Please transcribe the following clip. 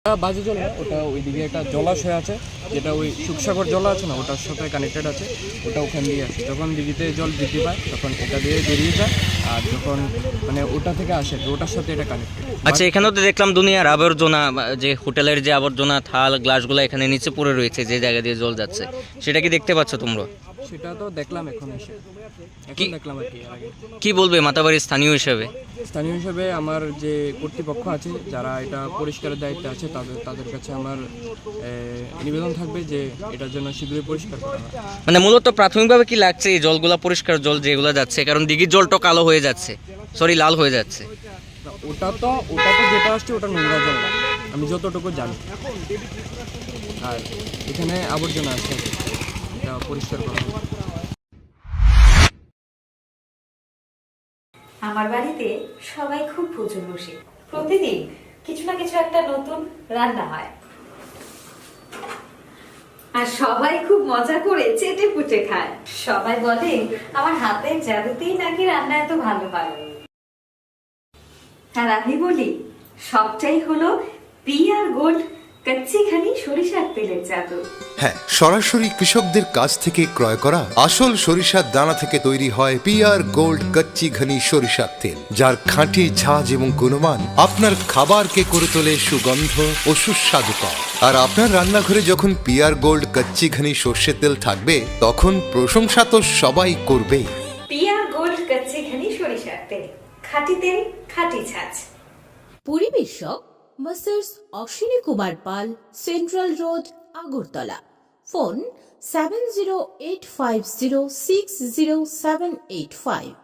বাজে জল না, ওটা ওইদিকে একটা জলাশয় আছে, যেটা ওই সুখসাগর জল আছে না, ওটার সাথে কানেক্টেড আছে। ওটা ওখান দিয়ে আসে, যখন দিঘিতে জল বৃদ্ধি পায় তখন এটা দিয়ে বেরিয়ে যায়। আর যখন মানে ওটা থেকে আসে, ওটার সাথে এটা কানেক্টেড। আচ্ছা, এখানেও তো দেখলাম দুনিয়ার আবর্জনা, যে হোটেলের যে আবর্জনা থাল গ্লাসগুলো এখানে নিচে পড়ে রয়েছে, যে জায়গা দিয়ে জল যাচ্ছে, সেটা কি দেখতে পাচ্ছ তোমরা? সেটা তো দেখলাম এখন এসে, দেখলাম আর কি। আগে কি বলবে মাতাবাড়ির স্থানীয় হিসেবে? স্থানীয় হিসেবে আমার যে কর্তৃপক্ষ আছে, যারা এটা পরিষ্কারের দায়িত্বে আছে, তাদের কাছে আমার নিবেদন থাকবে যে এটার জন্য শীঘ্রই পরিষ্কার করা হয়। মানে মূলত প্রাথমিকভাবে কি লাগছে এই জলগুলা পরিষ্কার জল যেগুলো যাচ্ছে, কারণ দিঘির জলটা কালো হয়ে যাচ্ছে, সরি লাল হয়ে যাচ্ছে। ওটা তো যেটা আসছে ওটা নোংরা জল না, আমি যতটুকু জানি। আর এখানে আবর্জনা আছে, এটা পরিষ্কার করা হবে। আমার বাড়িতে সবাই খুব প্রচুর বসে, প্রতিদিন কিছু না কিছু একটা নতুন রান্না হয়, আর সবাই খুব মজা করে চেটে পুটে খায়। সবাই বলে আমার হাতের জাদুতেই নাকি রান্না এত ভালো হয়। আর আমি বলি সবটাই হলো পিআর গোল্ড কচ্চি ঘানি সরিষার তেলের জাদু। হ্যাঁ, সরাসরি কৃষকদের কাছ থেকে ক্রয় করা আসল সরিষার দানা থেকে তৈরি হয় পিআর গোল্ড কচ্চি ঘনি সরিষার তেল, যার খাঁটি ঝাঁজ এবং গুণমান আপনার খাবারকে করে তোলে সুগন্ধ ও সুস্বাদুকর। আর আপনার রান্নাঘরে যখন পিআর গোল্ড কচ্চি ঘনি সর্ষের তেল থাকবে, তখন প্রশংসা তো সবাই করবে। পিআর গোল্ড কচ্চি ঘানি সরিষার তেল, খাঁটি তেল, খাঁটি ছাঁচ। পরিবেশক masters Ashwini Kumar Pal, central road, Agartala. Phone 7085060785।